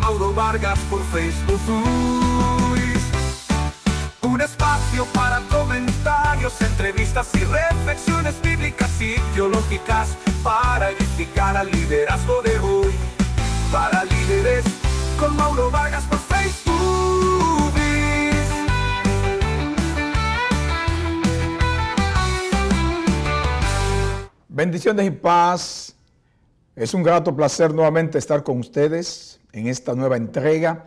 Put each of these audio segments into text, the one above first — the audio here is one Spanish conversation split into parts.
Mauro Vargas por Facebook. Un espacio para comentarios, entrevistas y reflexiones bíblicas y teológicas para edificar al liderazgo de hoy. Para líderes con Mauro Vargas por Facebook. Bendiciones y paz. Es un grato placer nuevamente estar con ustedes en esta nueva entrega,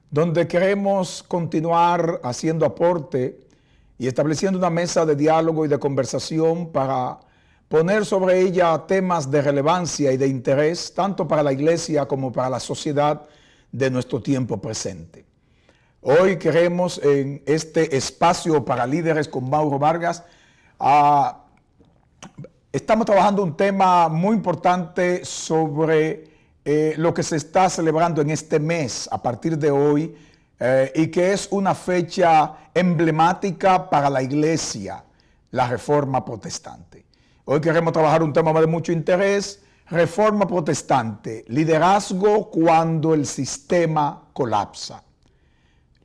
donde queremos continuar haciendo aporte y estableciendo una mesa de diálogo y de conversación para poner sobre ella temas de relevancia y de interés, tanto para la iglesia como para la sociedad de nuestro tiempo presente. Hoy queremos en este espacio para líderes con Mauro Vargas, estamos trabajando un tema muy importante sobre lo que se está celebrando en este mes a partir de hoy y que es una fecha emblemática para la iglesia, la Reforma Protestante. Hoy queremos trabajar un tema de mucho interés: Reforma Protestante, liderazgo cuando el sistema colapsa.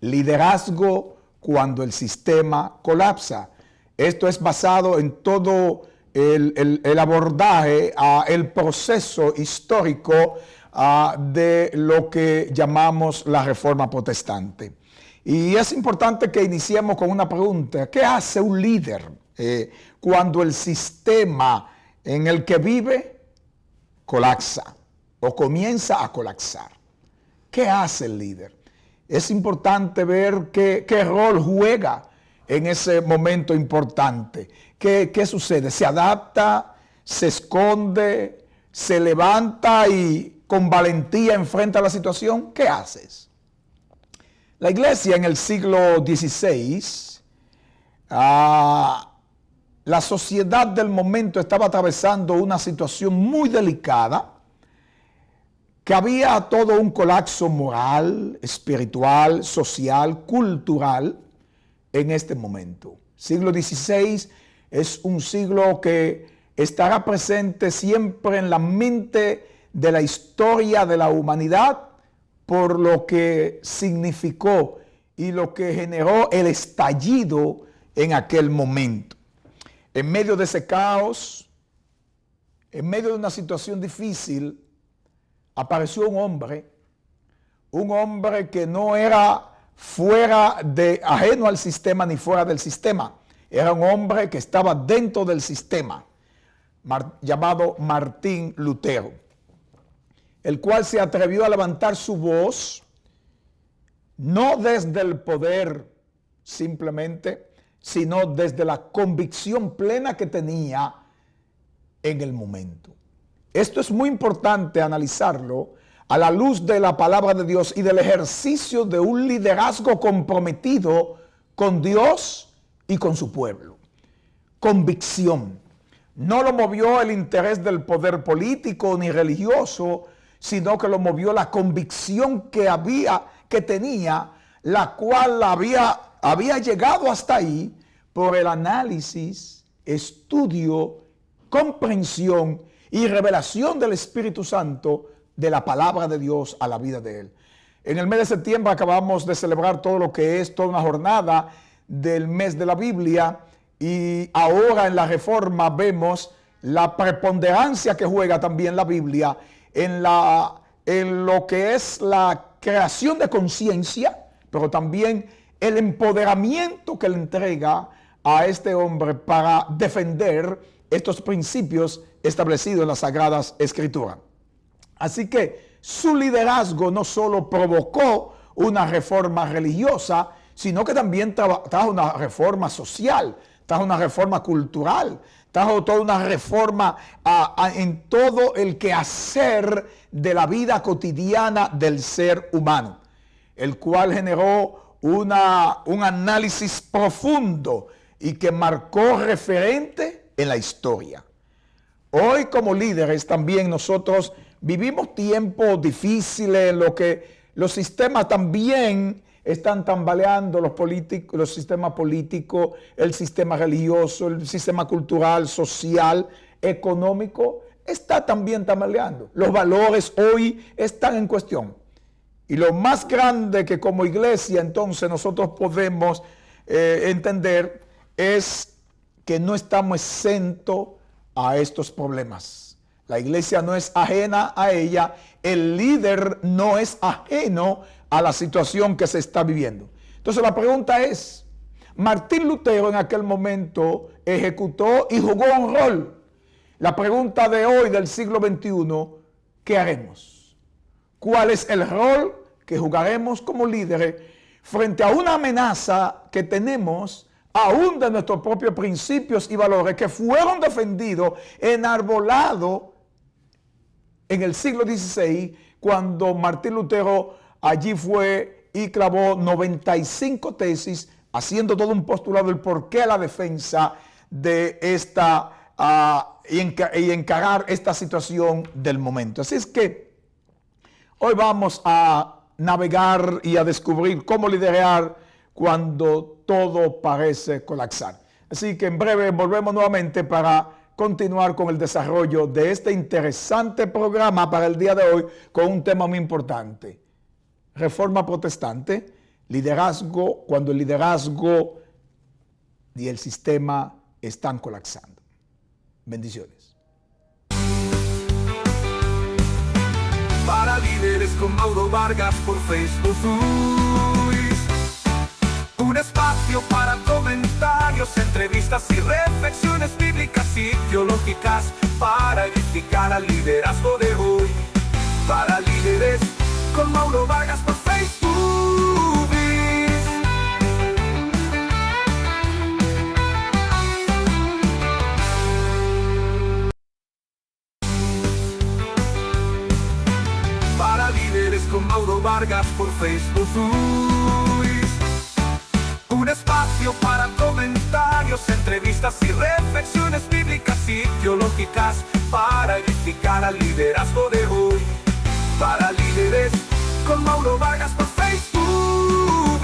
Liderazgo cuando el sistema colapsa. Esto es basado en todo el abordaje, el proceso histórico de lo que llamamos la Reforma Protestante. Y es importante que iniciemos con una pregunta: ¿qué hace un líder cuando el sistema en el que vive colapsa o comienza a colapsar? ¿Qué hace el líder? Es importante ver qué rol juega en ese momento importante. ¿Qué sucede? ¿Se adapta? ¿Se esconde? ¿Se levanta y con valentía enfrenta la situación? ¿Qué haces? La iglesia en el siglo XVI, la sociedad del momento estaba atravesando una situación muy delicada, que había todo un colapso moral, espiritual, social, cultural en este momento. Siglo XVI es un siglo que estará presente siempre en la mente de la historia de la humanidad por lo que significó y lo que generó el estallido en aquel momento. En medio de ese caos, en medio de una situación difícil, apareció un hombre que no era ajeno al sistema ni fuera del sistema. Era un hombre que estaba dentro del sistema, llamado Martín Lutero, el cual se atrevió a levantar su voz, no desde el poder simplemente, sino desde la convicción plena que tenía en el momento. Esto es muy importante analizarlo a la luz de la palabra de Dios y del ejercicio de un liderazgo comprometido con Dios y con su pueblo. Convicción. No lo movió el interés del poder político ni religioso, sino que lo movió la convicción que tenía, la cual había llegado hasta ahí por el análisis, estudio, comprensión y revelación del Espíritu Santo de la palabra de Dios a la vida de él. En el mes de septiembre acabamos de celebrar todo lo que es toda una jornada del mes de la Biblia, y ahora en la Reforma vemos la preponderancia que juega también la Biblia en lo que es la creación de conciencia, pero también el empoderamiento que le entrega a este hombre para defender estos principios establecidos en las Sagradas Escrituras. Así que su liderazgo no solo provocó una reforma religiosa, sino que también trajo una reforma social, trajo una reforma cultural, trajo toda una reforma en todo el quehacer de la vida cotidiana del ser humano, el cual generó un análisis profundo y que marcó referente en la historia. Hoy como líderes también nosotros vivimos tiempos difíciles en lo que los sistemas también están tambaleando, los sistemas políticos, el sistema religioso, el sistema cultural, social, económico, está también tambaleando. Los valores hoy están en cuestión. Y lo más grande que como iglesia entonces nosotros podemos entender es que no estamos exentos a estos problemas. La iglesia no es ajena a ella, el líder no es ajeno a la situación que se está viviendo. Entonces la pregunta es, Martín Lutero en aquel momento ejecutó y jugó un rol. La pregunta de hoy del siglo XXI, ¿qué haremos? ¿Cuál es el rol que jugaremos como líderes frente a una amenaza que tenemos aún de nuestros propios principios y valores que fueron defendidos, enarbolados en el siglo XVI, cuando Martín Lutero allí fue y clavó 95 tesis, haciendo todo un postulado del por qué la defensa de esta y encarar esta situación del momento. Así es que hoy vamos a navegar y a descubrir cómo liderar cuando todo parece colapsar. Así que en breve volvemos nuevamente para continuar con el desarrollo de este interesante programa para el día de hoy con un tema muy importante. Reforma protestante, liderazgo cuando el liderazgo y el sistema están colapsando. Bendiciones. Para líderes con Mauro Vargas por Facebook. Un espacio para comentarios, entrevistas y reflexiones bíblicas y teológicas para edificar al liderazgo de hoy. Para líderes con Mauro Vargas por Facebook. Para líderes con Mauro Vargas por Facebook. Un espacio para comentarios, entrevistas y reflexiones bíblicas y teológicas para edificar al liderazgo de hoy. Para líderes con Mauro Vargas por Facebook.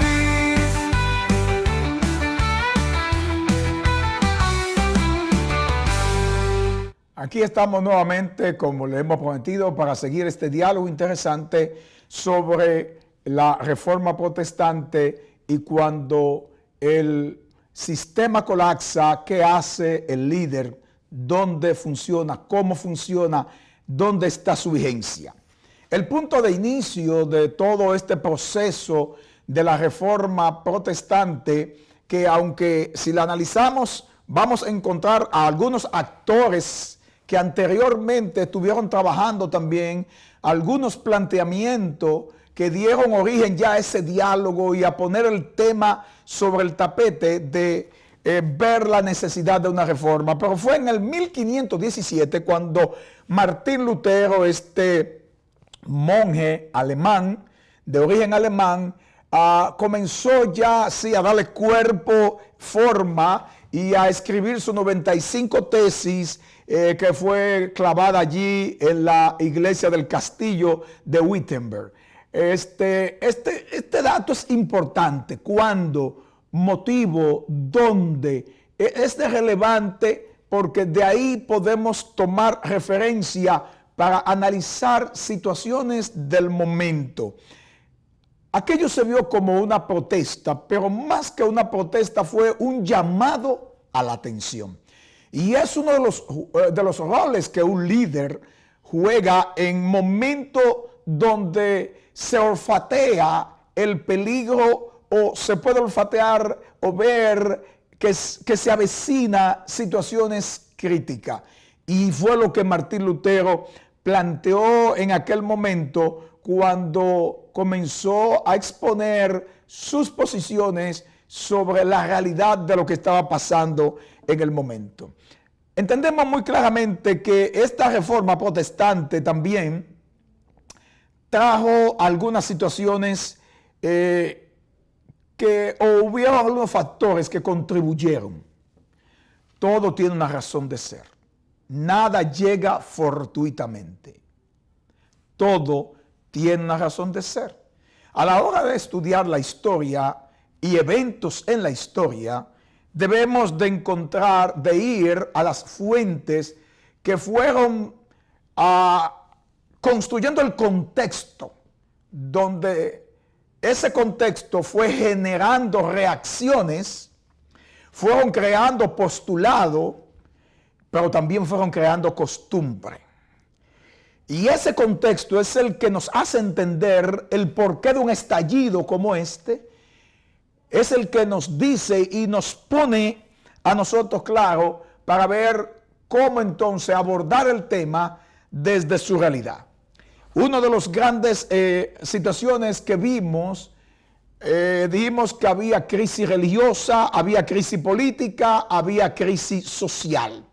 Aquí estamos nuevamente, como le hemos prometido, para seguir este diálogo interesante sobre la reforma protestante y cuando el sistema colapsa, ¿qué hace el líder? ¿Dónde funciona? ¿Cómo funciona? ¿Dónde está su vigencia? El punto de inicio de todo este proceso de la reforma protestante, que aunque si la analizamos vamos a encontrar a algunos actores que anteriormente estuvieron trabajando también, algunos planteamientos que dieron origen ya a ese diálogo y a poner el tema sobre el tapete de ver la necesidad de una reforma. Pero fue en el 1517 cuando Martín Lutero, este monje alemán, de origen alemán, comenzó ya sí, a darle cuerpo, forma y a escribir sus 95 tesis que fue clavada allí en la iglesia del castillo de Wittenberg. Este dato es importante. ¿Cuándo? Motivo, ¿dónde? Es relevante porque de ahí podemos tomar referencia para analizar situaciones del momento. Aquello se vio como una protesta, pero más que una protesta fue un llamado a la atención. Y es uno de los roles que un líder juega en momentos donde se olfatea el peligro o se puede olfatear o ver que se avecina situaciones críticas. Y fue lo que Martín Lutero planteó en aquel momento cuando comenzó a exponer sus posiciones sobre la realidad de lo que estaba pasando en el momento. Entendemos muy claramente que esta reforma protestante también trajo algunas situaciones que hubieron algunos factores que contribuyeron. Todo tiene una razón de ser. Nada llega fortuitamente. Todo tiene una razón de ser. A la hora de estudiar la historia y eventos en la historia, debemos de ir a las fuentes que fueron construyendo el contexto donde ese contexto fue generando reacciones, fueron creando postulado, pero también fueron creando costumbre. Y ese contexto es el que nos hace entender el porqué de un estallido como este. Es el que nos dice y nos pone a nosotros claro para ver cómo entonces abordar el tema desde su realidad. Una de las grandes situaciones que vimos, dijimos que había crisis religiosa, había crisis política, había crisis social.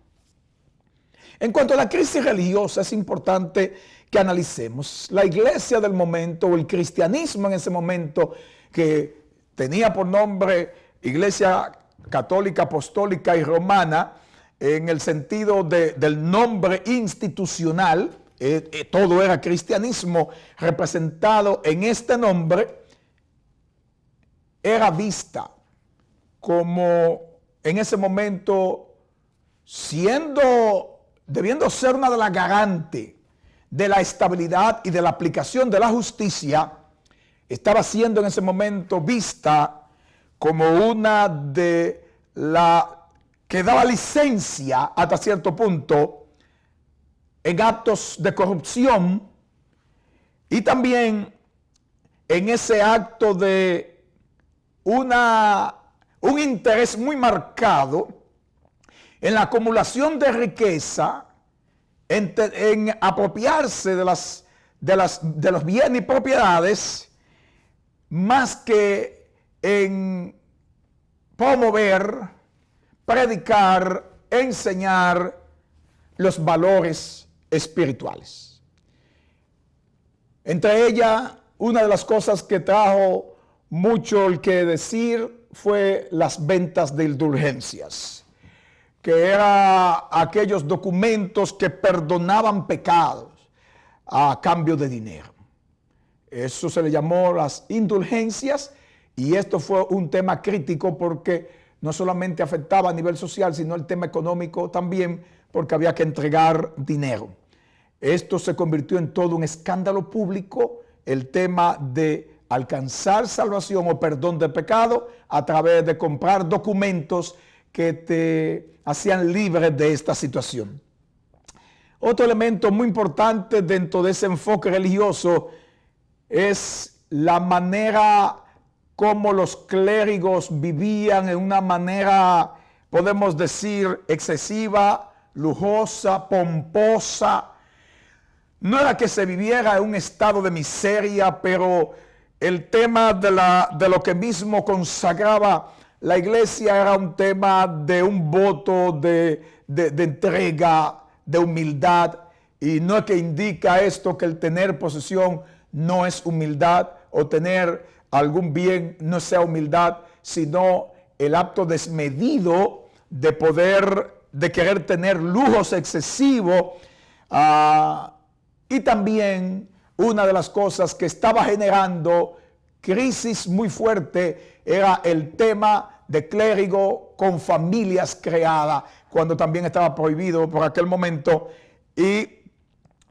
En cuanto a la crisis religiosa, es importante que analicemos la iglesia del momento, o el cristianismo en ese momento, que tenía por nombre Iglesia Católica, Apostólica y Romana, en el sentido del nombre institucional, todo era cristianismo representado en este nombre, era vista como en ese momento debiendo ser una de las garantes de la estabilidad y de la aplicación de la justicia, estaba siendo en ese momento vista como una de la que daba licencia hasta cierto punto en actos de corrupción y también en ese acto de un interés muy marcado en la acumulación de riqueza, en apropiarse de los bienes y propiedades, más que en promover, predicar, enseñar los valores espirituales. Entre ellas, una de las cosas que trajo mucho el que decir fue las ventas de indulgencias, que eran aquellos documentos que perdonaban pecados a cambio de dinero. Eso se le llamó las indulgencias, y esto fue un tema crítico porque no solamente afectaba a nivel social, sino el tema económico también, porque había que entregar dinero. Esto se convirtió en todo un escándalo público, el tema de alcanzar salvación o perdón de pecado a través de comprar documentos que te hacían libre de esta situación. Otro elemento muy importante dentro de ese enfoque religioso es la manera como los clérigos vivían en una manera, podemos decir, excesiva, lujosa, pomposa. No era que se viviera en un estado de miseria, pero el tema de lo que mismo consagraba la iglesia era un tema de un voto de entrega, de humildad. Y no es que indica esto que el tener posesión no es humildad, o tener algún bien no sea humildad, sino el acto desmedido de querer tener lujos excesivos. Y también una de las cosas que estaba generando crisis muy fuerte era el tema de clérigo con familias creadas, cuando también estaba prohibido por aquel momento, y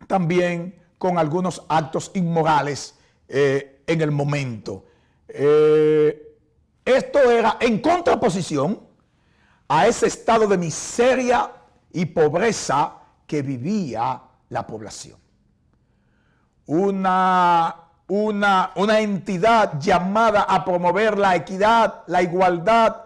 también con algunos actos inmorales en el momento. Esto era en contraposición a ese estado de miseria y pobreza que vivía la población. Una entidad llamada a promover la equidad, la igualdad,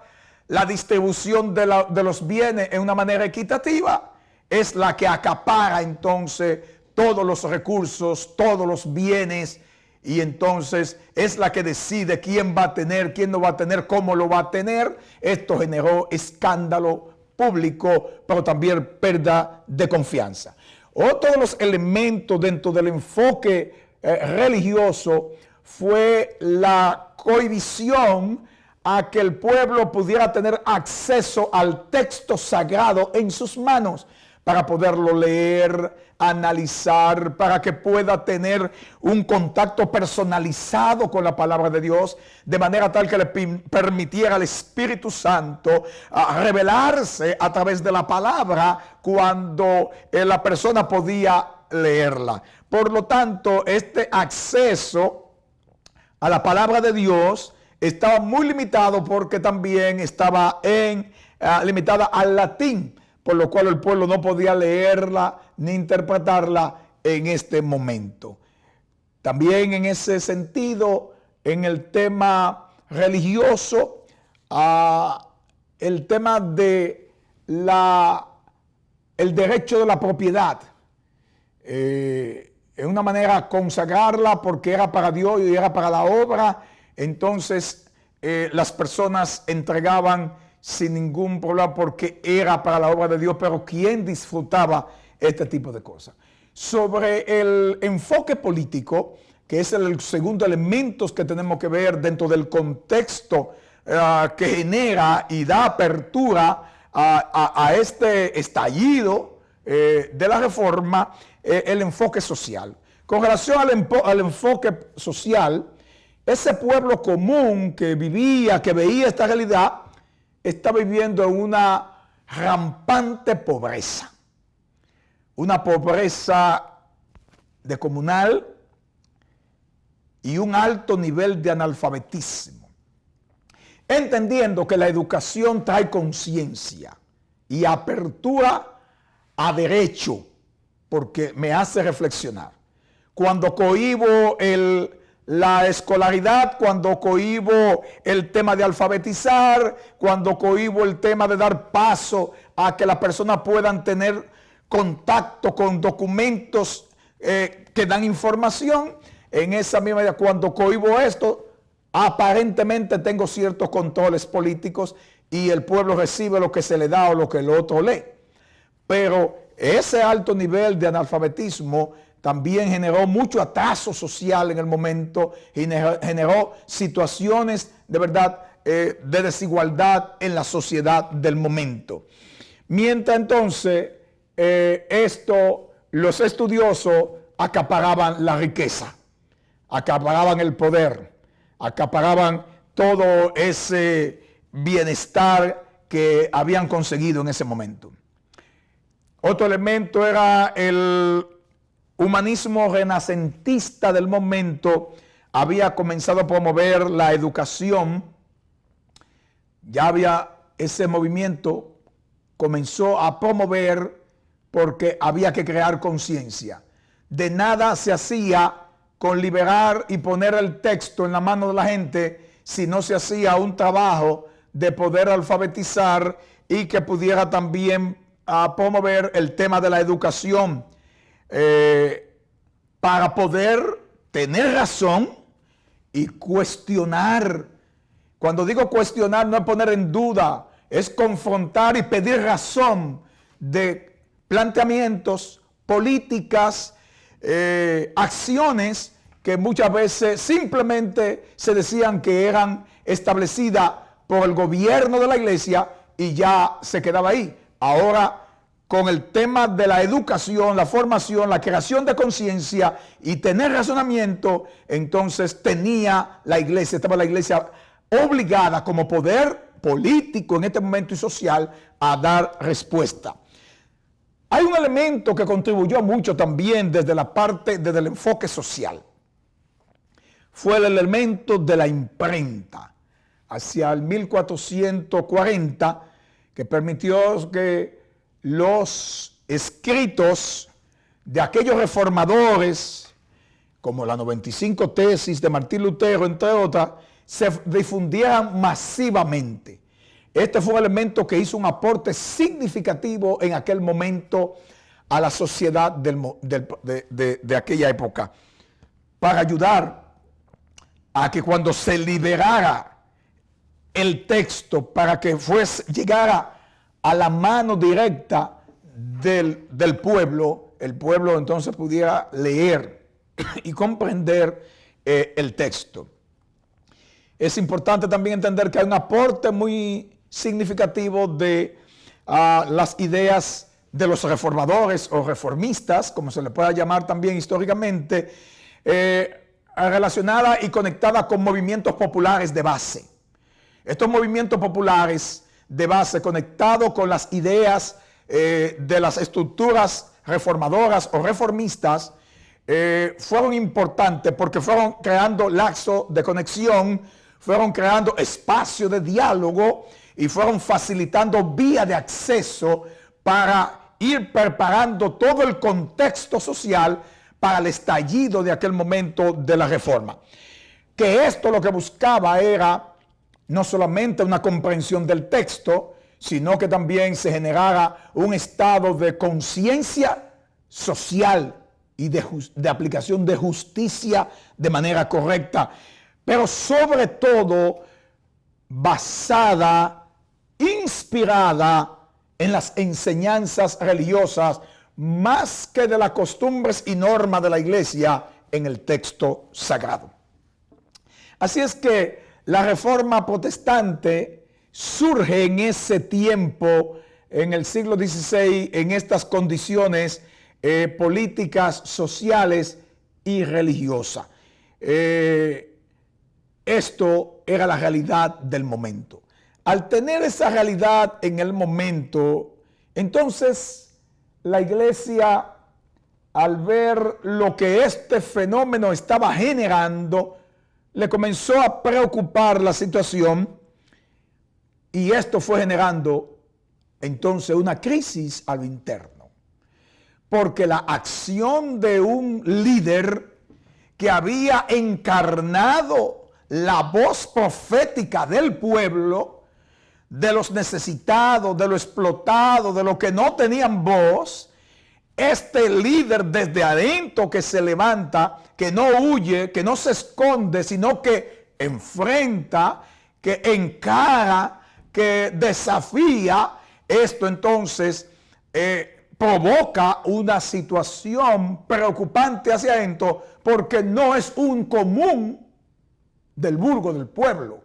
la distribución de los bienes en una manera equitativa, es la que acapara entonces todos los recursos, todos los bienes, y entonces es la que decide quién va a tener, quién no va a tener, cómo lo va a tener. Esto generó escándalo público, pero también pérdida de confianza. Otro de los elementos dentro del enfoque religioso fue la cohibición a que el pueblo pudiera tener acceso al texto sagrado en sus manos para poderlo leer, analizar, para que pueda tener un contacto personalizado con la palabra de Dios, de manera tal que le permitiera al Espíritu Santo revelarse a través de la palabra cuando la persona podía leerla. Por lo tanto, este acceso a la palabra de Dios, estaba muy limitado porque también estaba limitada al latín, por lo cual el pueblo no podía leerla ni interpretarla en este momento. También en ese sentido, en el tema religioso, el tema de el derecho de la propiedad, en una manera consagrarla porque era para Dios y era para la obra, entonces las personas entregaban sin ningún problema porque era para la obra de Dios, pero ¿quién disfrutaba este tipo de cosas? Sobre el enfoque político, que es el segundo elemento que tenemos que ver dentro del contexto que genera y da apertura a este estallido de la reforma, el enfoque social. Con relación al enfoque social, ese pueblo común que vivía, que veía esta realidad, está viviendo en una rampante pobreza. Una pobreza descomunal y un alto nivel de analfabetismo. Entendiendo que la educación trae conciencia y apertura a derecho, porque me hace reflexionar. Cuando cohíbo la escolaridad, cuando cohíbo el tema de alfabetizar, cuando cohíbo el tema de dar paso a que las personas puedan tener contacto con documentos que dan información, en esa misma medida, cuando cohíbo esto, aparentemente tengo ciertos controles políticos y el pueblo recibe lo que se le da o lo que el otro lee. Pero ese alto nivel de analfabetismo también generó mucho atraso social en el momento y generó situaciones de verdad de desigualdad en la sociedad del momento. Mientras entonces los estudiosos acaparaban la riqueza, acaparaban el poder, acaparaban todo ese bienestar que habían conseguido en ese momento. Otro elemento era el humanismo renacentista del momento. Había comenzado a promover la educación. Ya había ese movimiento, comenzó a promover porque había que crear conciencia. De nada se hacía con liberar y poner el texto en la mano de la gente si no se hacía un trabajo de poder alfabetizar y que pudiera también promover el tema de la educación para poder tener razón y cuestionar. Cuando digo cuestionar no es poner en duda, es confrontar y pedir razón de planteamientos, políticas, acciones que muchas veces simplemente se decían que eran establecidas por el gobierno de la iglesia y ya se quedaba ahí. Ahora, con el tema de la educación, la formación, la creación de conciencia y tener razonamiento, entonces estaba la iglesia obligada como poder político en este momento y social a dar respuesta. Hay un elemento que contribuyó mucho también desde el enfoque social. Fue el elemento de la imprenta hacia el 1440, que permitió que los escritos de aquellos reformadores, como la 95 tesis de Martín Lutero, entre otras, se difundieran masivamente. Este fue un elemento que hizo un aporte significativo en aquel momento a la sociedad de aquella época, para ayudar a que cuando se liberara el texto, para que llegara a la mano directa del pueblo, el pueblo entonces pudiera leer y comprender el texto. Es importante también entender que hay un aporte muy significativo de las ideas de los reformadores o reformistas, como se le pueda llamar también históricamente, relacionada y conectada con movimientos populares de base. Estos movimientos populares de base conectados con las ideas de las estructuras reformadoras o reformistas fueron importantes porque fueron creando lazo de conexión, fueron creando espacio de diálogo y fueron facilitando vía de acceso para ir preparando todo el contexto social para el estallido de aquel momento de la reforma. Que esto lo que buscaba era no solamente una comprensión del texto, sino que también se generara un estado de conciencia social y de aplicación de justicia de manera correcta, pero sobre todo basada, inspirada en las enseñanzas religiosas, más que de las costumbres y normas de la iglesia en el texto sagrado. Así es que la reforma protestante surge en ese tiempo, en el siglo XVI, en estas condiciones políticas, sociales y religiosas. Esto era la realidad del momento. Al tener esa realidad en el momento, entonces la iglesia, al ver lo que este fenómeno estaba generando, le comenzó a preocupar la situación y esto fue generando entonces una crisis a lo interno. Porque la acción de un líder que había encarnado la voz profética del pueblo, de los necesitados, de los explotados, de los que no tenían voz, este líder desde adentro que se levanta, que no huye, que no se esconde, sino que enfrenta, que encara, que desafía, esto entonces provoca una situación preocupante hacia adentro, porque no es un común del vulgo del pueblo,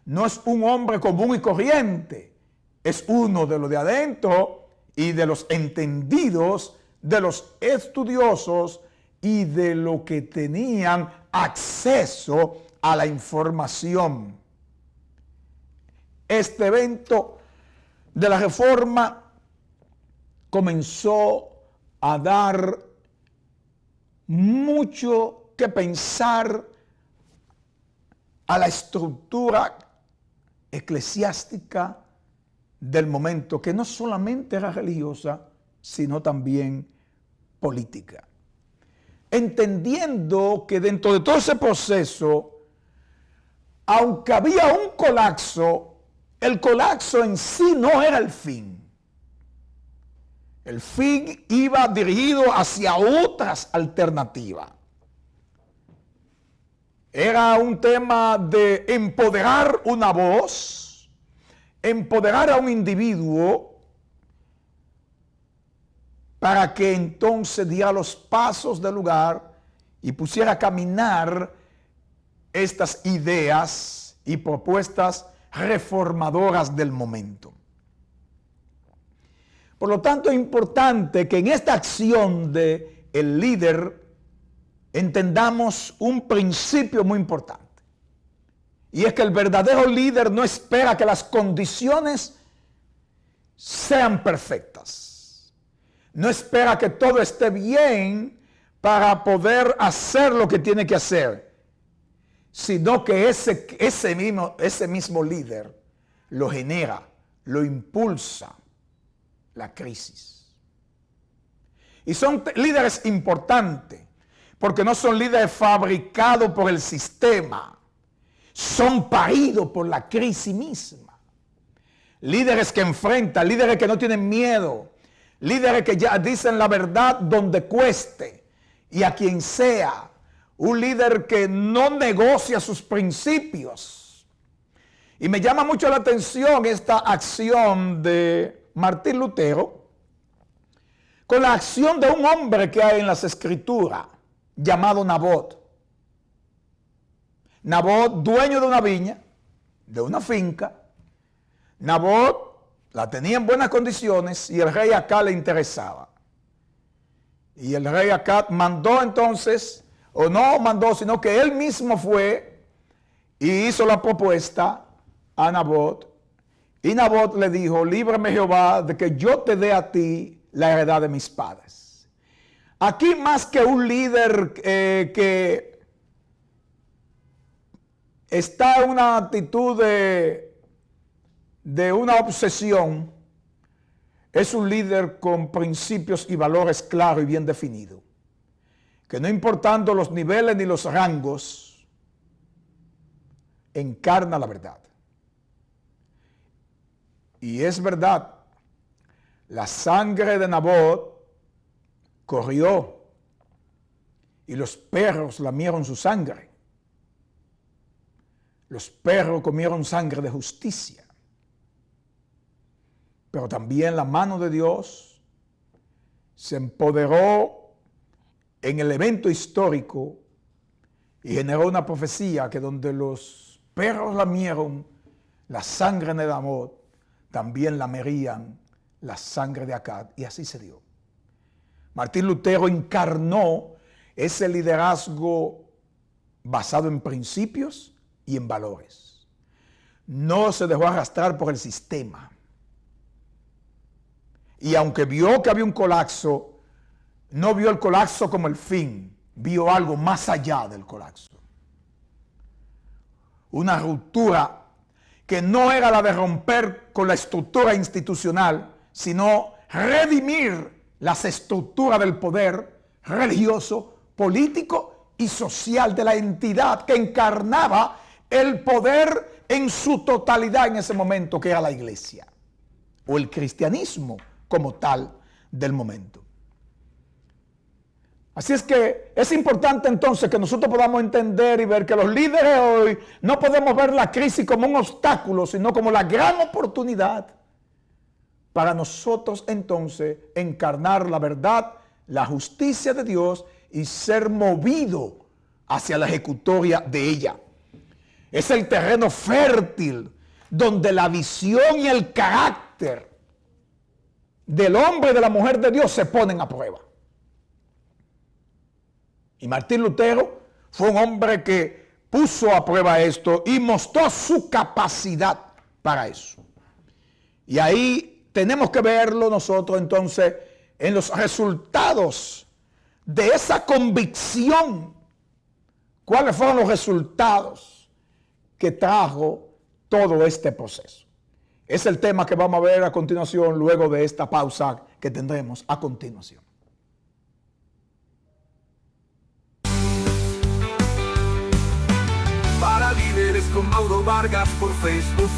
no es un hombre común y corriente, es uno de los de adentro y de los entendidos, de los estudiosos y de los que tenían acceso a la información. Este evento de la reforma comenzó a dar mucho que pensar a la estructura eclesiástica del momento, que no solamente era religiosa, sino también política. Entendiendo que dentro de todo ese proceso, aunque había un colapso, el colapso en sí no era el fin. El fin iba dirigido hacia otras alternativas. Era un tema de empoderar una voz, empoderar a un individuo para que entonces diera los pasos del lugar y pusiera a caminar estas ideas y propuestas reformadoras del momento. Por lo tanto, es importante que en esta acción del líder entendamos un principio muy importante. Y es que el verdadero líder no espera que las condiciones sean perfectas. No espera que todo esté bien para poder hacer lo que tiene que hacer, sino que ese mismo líder lo genera, lo impulsa la crisis. Y son líderes importantes, porque no son líderes fabricados por el sistema, son paridos por la crisis misma. Líderes que enfrentan, líderes que no tienen miedo, líderes que ya dicen la verdad donde cueste y a quien sea. Un líder que no negocia sus principios. Y me llama mucho la atención esta acción de Martín Lutero con la acción de un hombre que hay en las Escrituras llamado Nabot. Nabot, dueño de una viña, de una finca. Nabot la tenía en buenas condiciones y el rey Acab le interesaba. Y el rey Acab mandó entonces, o no mandó, sino que él mismo fue y hizo la propuesta a Nabot. Y Nabot le dijo: líbrame Jehová de que yo te dé a ti la heredad de mis padres. Aquí más que un líder que está en una actitud de una obsesión, es un líder con principios y valores claros y bien definidos, que no importando los niveles ni los rangos, encarna la verdad. Y es verdad, la sangre de Nabot corrió y los perros lamieron su sangre. Los perros comieron sangre de justicia. Pero también la mano de Dios se empoderó en el evento histórico y generó una profecía que donde los perros lamieron la sangre de Nabot, también lamerían la sangre de Acab, y así se dio. Martín Lutero encarnó ese liderazgo basado en principios y en valores. No se dejó arrastrar por el sistema. Y aunque vio que había un colapso, no vio el colapso como el fin, vio algo más allá del colapso. Una ruptura que no era la de romper con la estructura institucional, sino redimir las estructuras del poder religioso, político y social de la entidad que encarnaba el poder en su totalidad en ese momento, que era la iglesia o el cristianismo como tal del momento. Así es que es importante entonces que nosotros podamos entender y ver que los líderes hoy no podemos ver la crisis como un obstáculo, sino como la gran oportunidad para nosotros entonces encarnar la verdad, la justicia de Dios y ser movido hacia la ejecutoria de ella. Es el terreno fértil donde la visión y el carácter del hombre y de la mujer de Dios se ponen a prueba. Y Martín Lutero fue un hombre que puso a prueba esto y mostró su capacidad para eso. Y ahí tenemos que verlo nosotros entonces en los resultados de esa convicción. ¿Cuáles fueron los resultados que trajo todo este proceso? Es el tema que vamos a ver a continuación, luego de esta pausa que tendremos a continuación. Para líderes con Mauro Vargas por Facebook.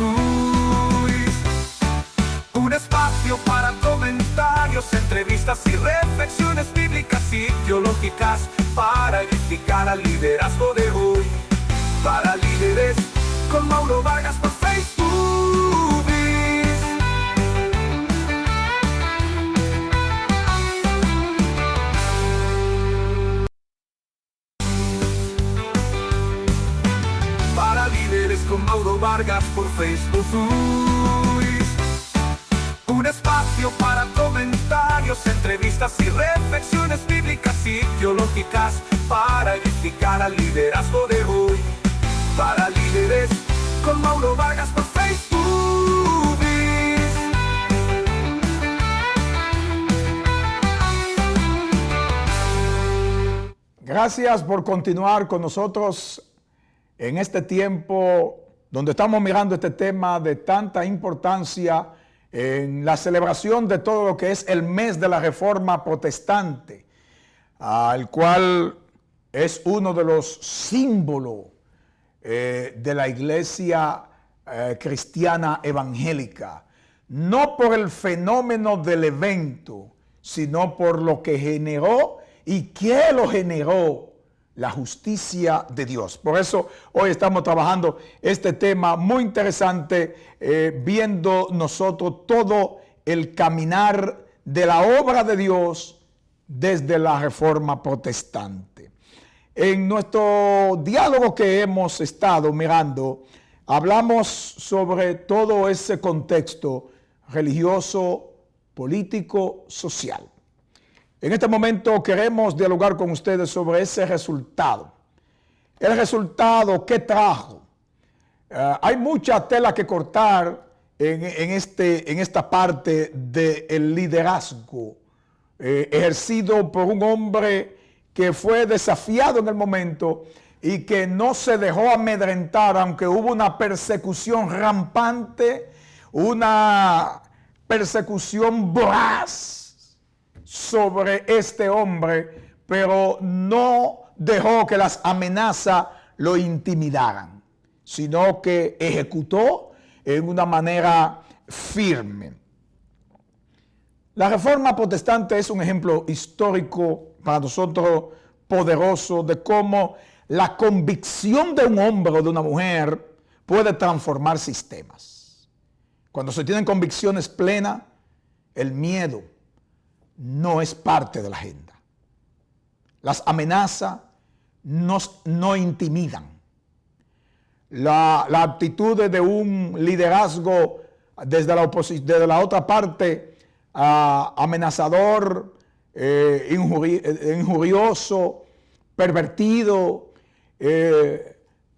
Un espacio para comentarios, entrevistas y reflexiones bíblicas y teológicas para edificar al liderazgo de hoy. Para líderes con Mauro Vargas por Facebook. Para líderes con Mauro Vargas por Facebook. Un espacio para comentarios, entrevistas y reflexiones bíblicas y teológicas para edificar al liderazgo de hoy. Para líderes con Mauro Vargas por Facebook. Gracias por continuar con nosotros en este tiempo donde estamos mirando este tema de tanta importancia en la celebración de todo lo que es el mes de la Reforma Protestante, al cual es uno de los símbolos de la iglesia cristiana evangélica, no por el fenómeno del evento, sino por lo que generó y qué lo generó, la justicia de Dios. Por eso hoy estamos trabajando este tema muy interesante, viendo nosotros todo el caminar de la obra de Dios desde la Reforma Protestante. En nuestro diálogo que hemos estado mirando, hablamos sobre todo ese contexto religioso, político, social. En este momento queremos dialogar con ustedes sobre ese resultado. El resultado que trajo. Hay mucha tela que cortar en esta parte del liderazgo ejercido por un hombre que fue desafiado en el momento y que no se dejó amedrentar, aunque hubo una persecución rampante, una persecución voraz sobre este hombre, pero no dejó que las amenazas lo intimidaran, sino que ejecutó en una manera firme. La Reforma Protestante es un ejemplo histórico para nosotros poderoso de cómo la convicción de un hombre o de una mujer puede transformar sistemas. Cuando se tienen convicciones plenas, el miedo no es parte de la agenda. Las amenazas no intimidan. La actitud de un liderazgo desde la otra parte, amenazador, injurioso, pervertido,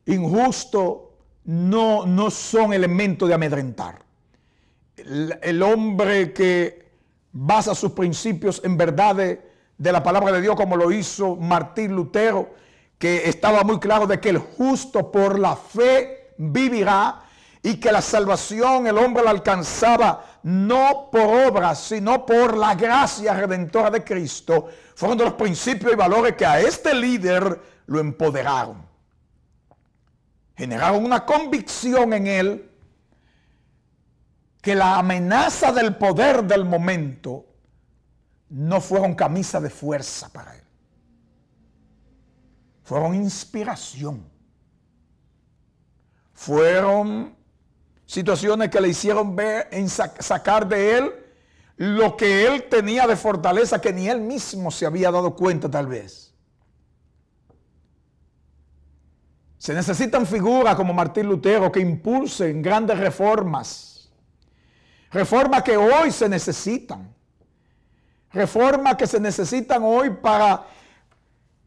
injusto, no son elementos de amedrentar. El hombre que basa sus principios en verdades de la palabra de Dios, como lo hizo Martín Lutero, que estaba muy claro de que el justo por la fe vivirá, y que la salvación el hombre la alcanzaba no por obras, sino por la gracia redentora de Cristo, fueron de los principios y valores que a este líder lo empoderaron. Generaron una convicción en él que la amenaza del poder del momento no fueron camisa de fuerza para él. Fueron inspiración. Fueron situaciones que le hicieron ver, sacar de él lo que él tenía de fortaleza que ni él mismo se había dado cuenta tal vez. Se necesitan figuras como Martín Lutero que impulsen grandes reformas. Reformas que hoy se necesitan. Reformas que se necesitan hoy para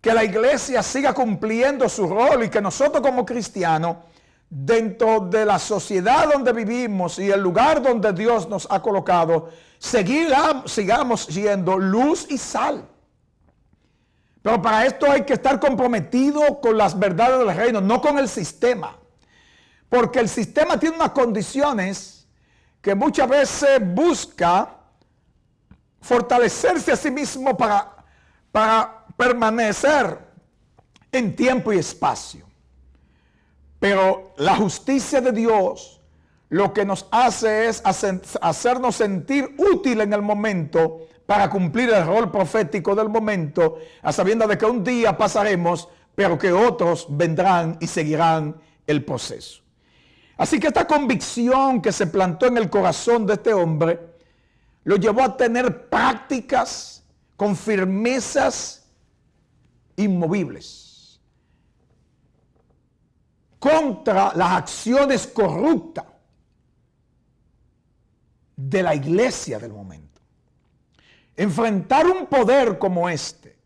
que la iglesia siga cumpliendo su rol y que nosotros como cristianos, dentro de la sociedad donde vivimos y el lugar donde Dios nos ha colocado, sigamos siendo luz y sal. Pero para esto hay que estar comprometido con las verdades del reino, no con el sistema. Porque el sistema tiene unas condiciones que muchas veces busca fortalecerse a sí mismo para permanecer en tiempo y espacio. Pero la justicia de Dios lo que nos hace es hacernos sentir útil en el momento para cumplir el rol profético del momento, a sabiendas de que un día pasaremos, pero que otros vendrán y seguirán el proceso. Así que esta convicción que se plantó en el corazón de este hombre lo llevó a tener prácticas con firmezas inmovibles contra las acciones corruptas de la iglesia del momento. Enfrentar un poder como este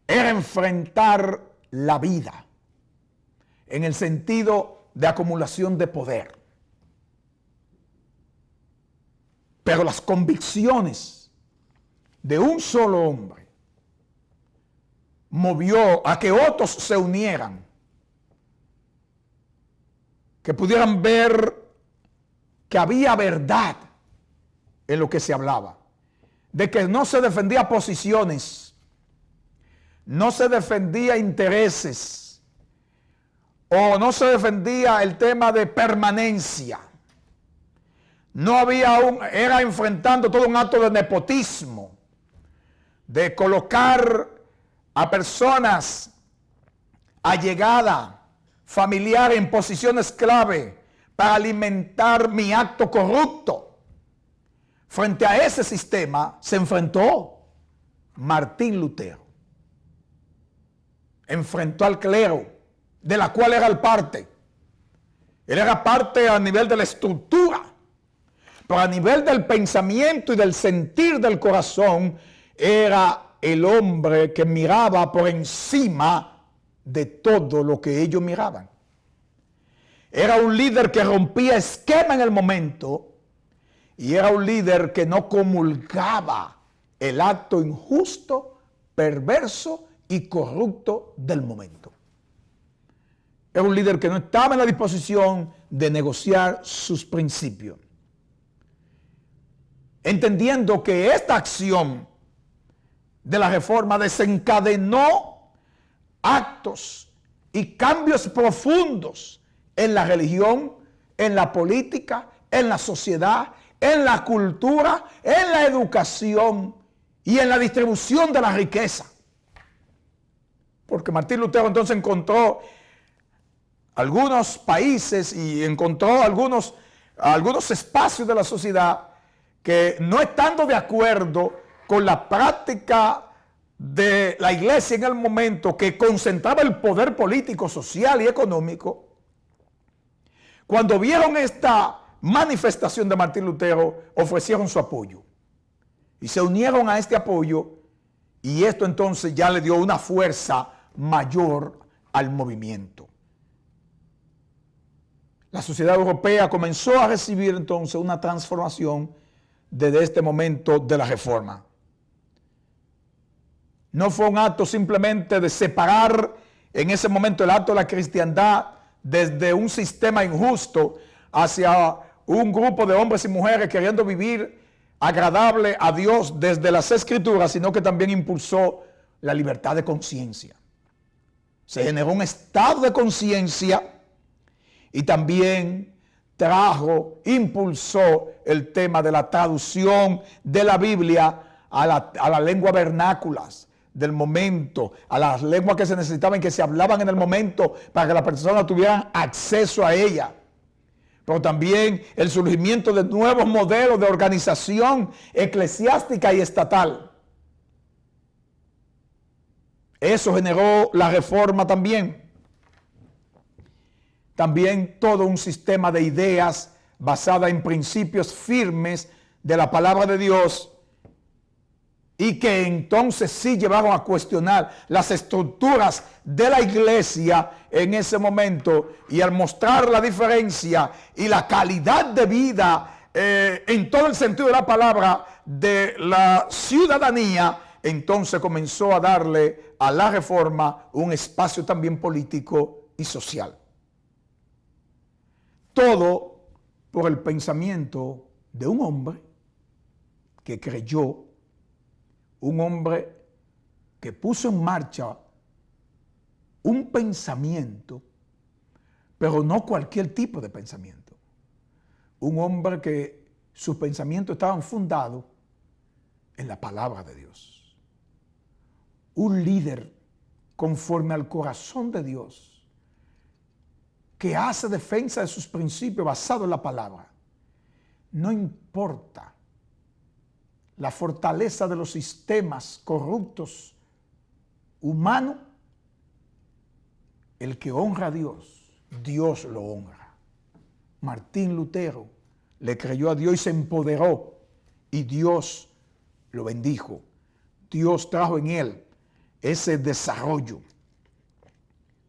era enfrentar la vida en el sentido de acumulación de poder. Pero las convicciones de un solo hombre movió a que otros se unieran, que pudieran ver que había verdad en lo que se hablaba, de que no se defendía posiciones, no se defendía intereses, o no se defendía el tema de permanencia. No había era enfrentando todo un acto de nepotismo, de colocar a personas allegadas, familiar en posiciones clave para alimentar mi acto corrupto. Frente a ese sistema se enfrentó Martín Lutero. Enfrentó al clero, de la cual era el parte. Él era parte a nivel de la estructura, pero a nivel del pensamiento y del sentir del corazón, era el hombre que miraba por encima de todo lo que ellos miraban. Era un líder que rompía esquema en el momento y era un líder que no comulgaba el acto injusto, perverso y corrupto del momento. Era un líder que no estaba en la disposición de negociar sus principios, entendiendo que esta acción de la reforma desencadenó actos y cambios profundos en la religión, en la política, en la sociedad, en la cultura, en la educación y en la distribución de la riqueza. Porque Martín Lutero entonces encontró algunos países y encontró algunos espacios de la sociedad que, no estando de acuerdo con la práctica de la iglesia en el momento, que concentraba el poder político, social y económico, cuando vieron esta manifestación de Martín Lutero, ofrecieron su apoyo y se unieron a este apoyo, y esto entonces ya le dio una fuerza mayor al movimiento. La sociedad europea comenzó a recibir entonces una transformación desde este momento de la reforma. No fue un acto simplemente de separar en ese momento el acto de la cristiandad desde un sistema injusto hacia un grupo de hombres y mujeres queriendo vivir agradable a Dios desde las Escrituras, sino que también impulsó la libertad de conciencia. Se generó un estado de conciencia y también impulsó el tema de la traducción de la Biblia a la lengua vernáculas del momento, a las lenguas que se necesitaban y que se hablaban en el momento para que las personas tuvieran acceso a ella. Pero también el surgimiento de nuevos modelos de organización eclesiástica y estatal. Eso generó la reforma también. También todo un sistema de ideas basada en principios firmes de la palabra de Dios, y que entonces sí llevaron a cuestionar las estructuras de la iglesia en ese momento, y al mostrar la diferencia y la calidad de vida en todo el sentido de la palabra de la ciudadanía, entonces comenzó a darle a la reforma un espacio también político y social. Todo por el pensamiento de un hombre que creyó, un hombre que puso en marcha un pensamiento, pero no cualquier tipo de pensamiento. Un hombre que sus pensamientos estaban fundados en la palabra de Dios. Un líder conforme al corazón de Dios, que hace defensa de sus principios basados en la palabra. No importa la fortaleza de los sistemas corruptos humanos, el que honra a Dios, Dios lo honra. Martín Lutero le creyó a Dios y se empoderó, y Dios lo bendijo. Dios trajo en él ese desarrollo.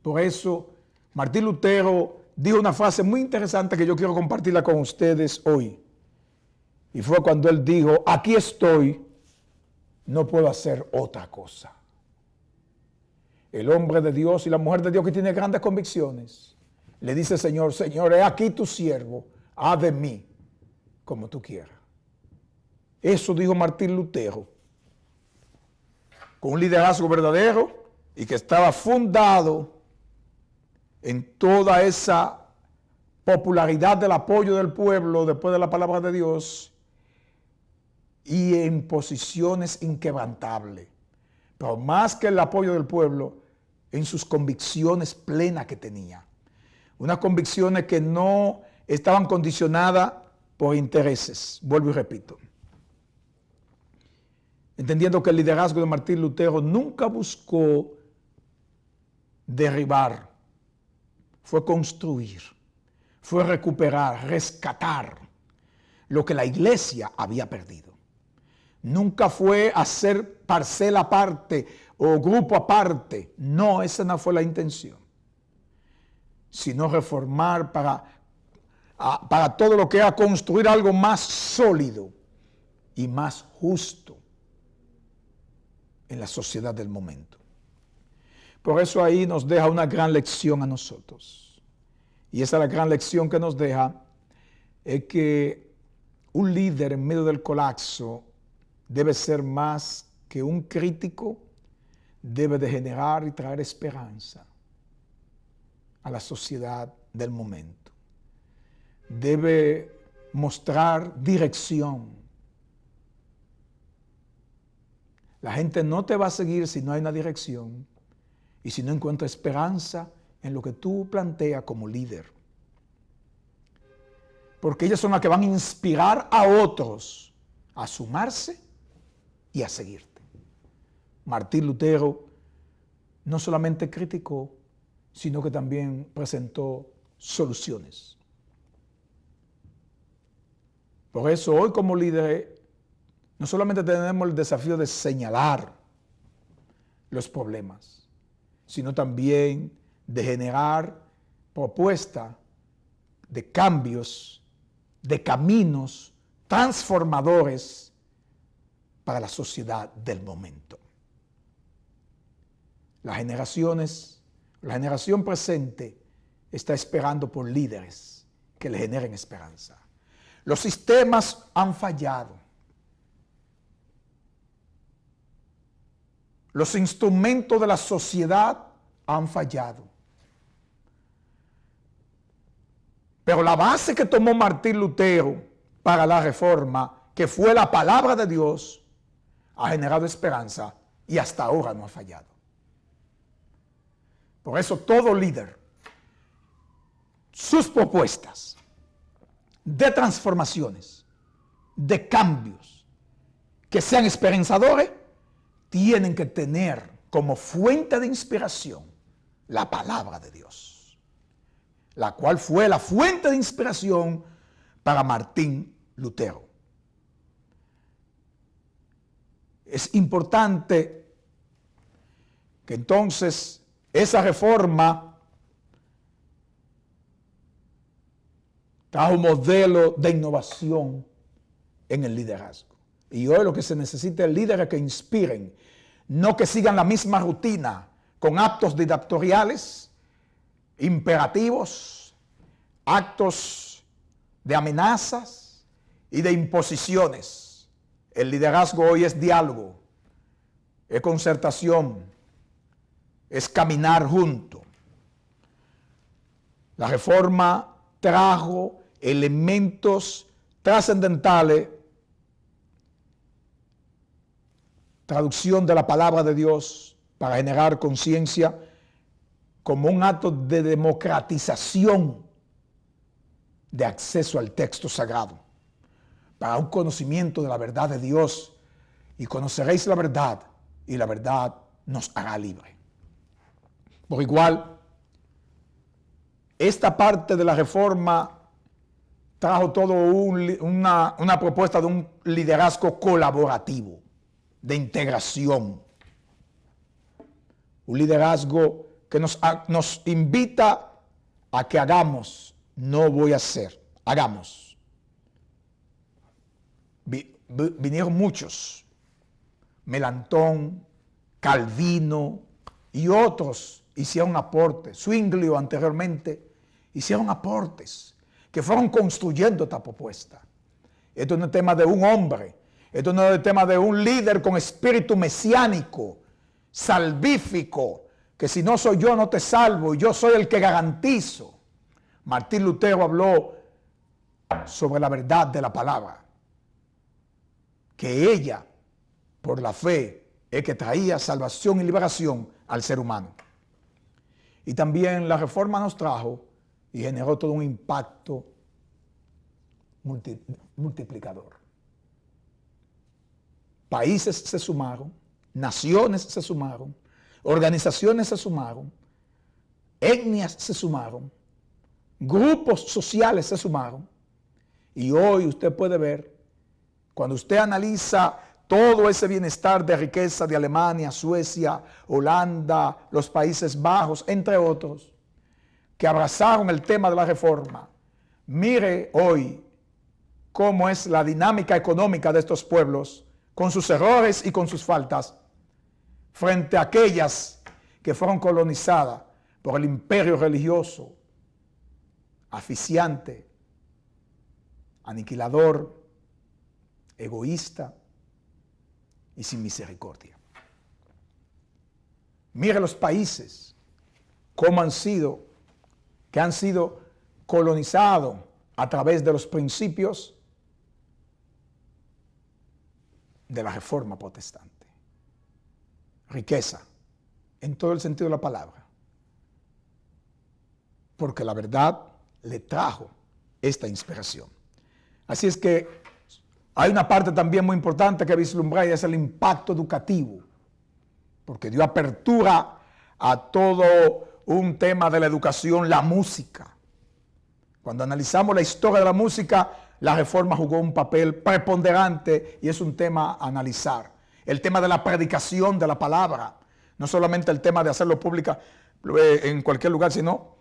Por eso Martín Lutero dijo una frase muy interesante que yo quiero compartirla con ustedes hoy. Y fue cuando él dijo: aquí estoy, no puedo hacer otra cosa. El hombre de Dios y la mujer de Dios que tiene grandes convicciones, le dice: Señor, Señor, he aquí tu siervo, haz de mí como tú quieras. Eso dijo Martín Lutero, con un liderazgo verdadero y que estaba fundado en toda esa popularidad del apoyo del pueblo después de la palabra de Dios, y en posiciones inquebrantables, pero más que el apoyo del pueblo, en sus convicciones plenas que tenía. Unas convicciones que no estaban condicionadas por intereses, vuelvo y repito. Entendiendo que el liderazgo de Martín Lutero nunca buscó derribar, fue construir, fue recuperar, rescatar lo que la iglesia había perdido. Nunca fue hacer parcela aparte o grupo aparte. No, esa no fue la intención. Sino reformar para todo lo que era construir algo más sólido y más justo en la sociedad del momento. Por eso ahí nos deja una gran lección a nosotros. Y esa es la gran lección que nos deja, es que un líder en medio del colapso debe ser más que un crítico, debe de generar y traer esperanza a la sociedad del momento. Debe mostrar dirección. La gente no te va a seguir si no hay una dirección y si no encuentra esperanza en lo que tú planteas como líder. Porque ellas son las que van a inspirar a otros a sumarse y a seguirte. Martín Lutero no solamente criticó, sino que también presentó soluciones. Por eso hoy como líderes no solamente tenemos el desafío de señalar los problemas, sino también de generar propuestas de cambios, de caminos transformadores para la sociedad del momento. La generación presente está esperando por líderes que le generen esperanza. Los sistemas han fallado. Los instrumentos de la sociedad han fallado. Pero la base que tomó Martín Lutero para la reforma, que fue la palabra de Dios, ha generado esperanza y hasta ahora no ha fallado. Por eso todo líder, sus propuestas de transformaciones, de cambios, que sean esperanzadores, tienen que tener como fuente de inspiración la palabra de Dios, la cual fue la fuente de inspiración para Martín Lutero. Es importante que entonces esa reforma trajo un modelo de innovación en el liderazgo. Y hoy lo que se necesita es líderes que inspiren, no que sigan la misma rutina con actos dictatoriales, imperativos, actos de amenazas y de imposiciones. El liderazgo hoy es diálogo, es concertación, es caminar junto. La reforma trajo elementos trascendentales, traducción de la palabra de Dios para generar conciencia como un acto de democratización de acceso al texto sagrado, para un conocimiento de la verdad de Dios, y conoceréis la verdad, y la verdad nos hará libre. Por igual, esta parte de la reforma trajo todo una propuesta de un liderazgo colaborativo, de integración. Un liderazgo que nos invita a que hagamos, no voy a hacer, hagamos. Vinieron muchos, Melantón, Calvino y otros hicieron aportes, Zwinglio anteriormente, hicieron aportes que fueron construyendo esta propuesta. Esto no es tema de un hombre, esto no es el tema de un líder con espíritu mesiánico, salvífico, que si no soy yo no te salvo, y yo soy el que garantizo. Martín Lutero habló sobre la verdad de la palabra, que ella, por la fe, es que traía salvación y liberación al ser humano. Y también la reforma nos trajo y generó todo un impacto multiplicador. Países se sumaron, naciones se sumaron, organizaciones se sumaron, etnias se sumaron, grupos sociales se sumaron. Y hoy usted puede ver, cuando usted analiza todo ese bienestar de riqueza de Alemania, Suecia, Holanda, los Países Bajos, entre otros, que abrazaron el tema de la reforma, mire hoy cómo es la dinámica económica de estos pueblos, con sus errores y con sus faltas, frente a aquellas que fueron colonizadas por el imperio religioso, asfixiante, aniquilador, egoísta y sin misericordia. Mire los países cómo han sido colonizados a través de los principios de la Reforma Protestante. Riqueza, en todo el sentido de la palabra. Porque la verdad le trajo esta inspiración. Así es que hay una parte también muy importante que vislumbrar y es el impacto educativo. Porque dio apertura a todo un tema de la educación, la música. Cuando analizamos la historia de la música, la Reforma jugó un papel preponderante y es un tema a analizar. El tema de la predicación de la palabra, no solamente el tema de hacerlo pública en cualquier lugar, sino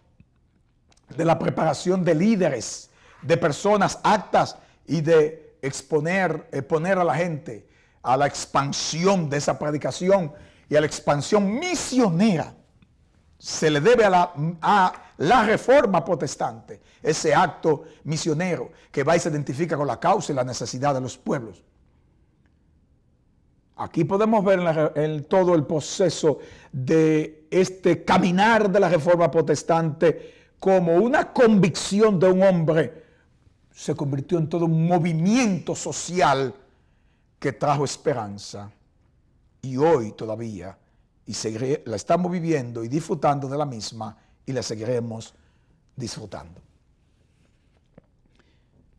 de la preparación de líderes, de personas aptas y de poner a la gente a la expansión de esa predicación y a la expansión misionera. Se le debe a la Reforma Protestante ese acto misionero que va y se identifica con la causa y la necesidad de los pueblos. Aquí podemos ver en todo el proceso de este caminar de la Reforma Protestante como una convicción de un hombre se convirtió en todo un movimiento social que trajo esperanza. Y hoy todavía la estamos viviendo y disfrutando de la misma y la seguiremos disfrutando.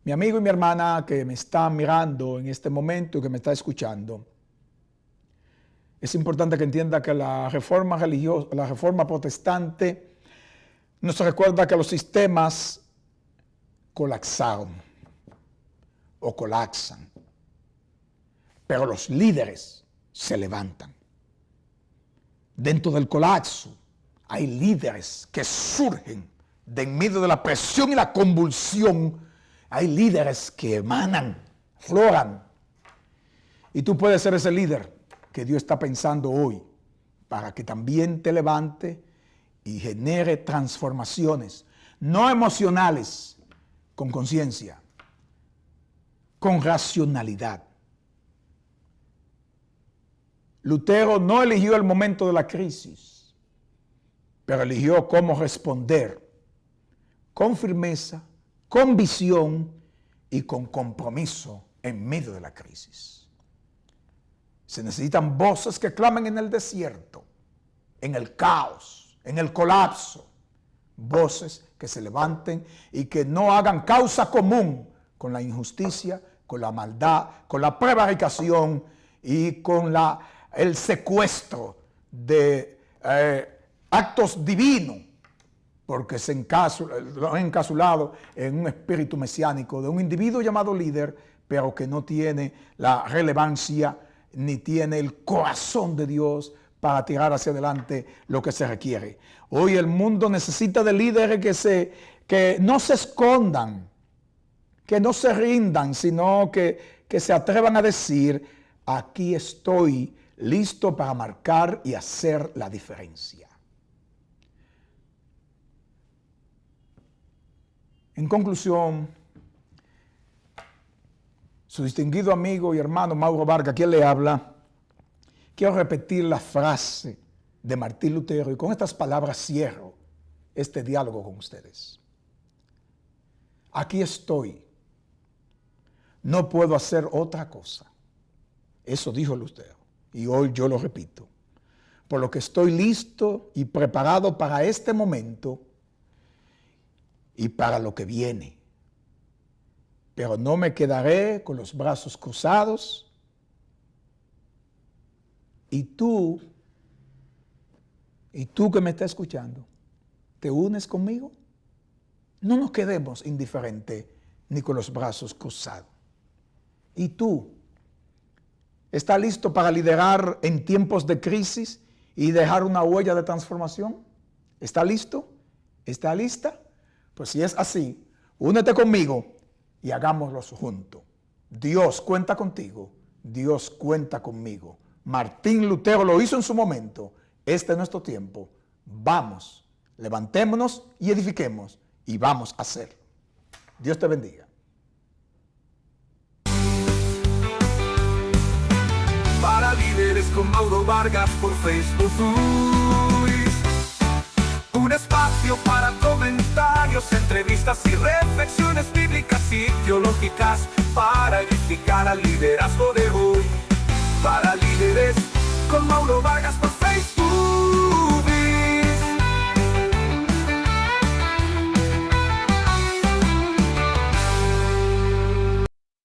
Mi amigo y mi hermana que me están mirando en este momento y que me está escuchando, es importante que entienda que la reforma religiosa, la Reforma Protestante nos recuerda que los sistemas colapsaron o colapsan, pero los líderes se levantan. Dentro del colapso hay líderes que surgen de en medio de la presión y la convulsión. Hay líderes que emanan, floran. Y tú puedes ser ese líder que Dios está pensando hoy para que también te levante y genere transformaciones, no emocionales, con conciencia, con racionalidad. Lutero no eligió el momento de la crisis, pero eligió cómo responder con firmeza, con visión y con compromiso en medio de la crisis. Se necesitan voces que clamen en el desierto, en el caos, en el colapso. Voces que se levanten y que no hagan causa común con la injusticia, con la maldad, con la prevaricación y con el secuestro de actos divinos, porque lo han encasulado en un espíritu mesiánico de un individuo llamado líder, pero que no tiene la relevancia ni tiene el corazón de Dios para tirar hacia adelante lo que se requiere. Hoy el mundo necesita de líderes que no se escondan, que no se rindan, sino que se atrevan a decir: aquí estoy listo para marcar y hacer la diferencia. En conclusión, su distinguido amigo y hermano Mauro Vargas, quien le habla, quiero repetir la frase de Martín Lutero y con estas palabras cierro este diálogo con ustedes. Aquí estoy, no puedo hacer otra cosa. Eso dijo Lutero y hoy yo lo repito. Por lo que estoy listo y preparado para este momento y para lo que viene. Pero no me quedaré con los brazos cruzados. Y tú que me estás escuchando, ¿te unes conmigo? No nos quedemos indiferentes ni con los brazos cruzados. ¿Y tú? ¿Estás listo para liderar en tiempos de crisis y dejar una huella de transformación? ¿Está listo? ¿Está lista? Pues si es así, únete conmigo y hagámoslo juntos. Dios cuenta contigo, Dios cuenta conmigo. Martín Lutero lo hizo en su momento. Este es nuestro tiempo. Vamos, levantémonos y edifiquemos y vamos a hacerlo. Dios te bendiga. Para líderes con Mauro Vargas por Facebook. Un espacio para comentarios, entrevistas y reflexiones bíblicas y teológicas para edificar al liderazgo de hoy. Para líderes con Mauro Vargas.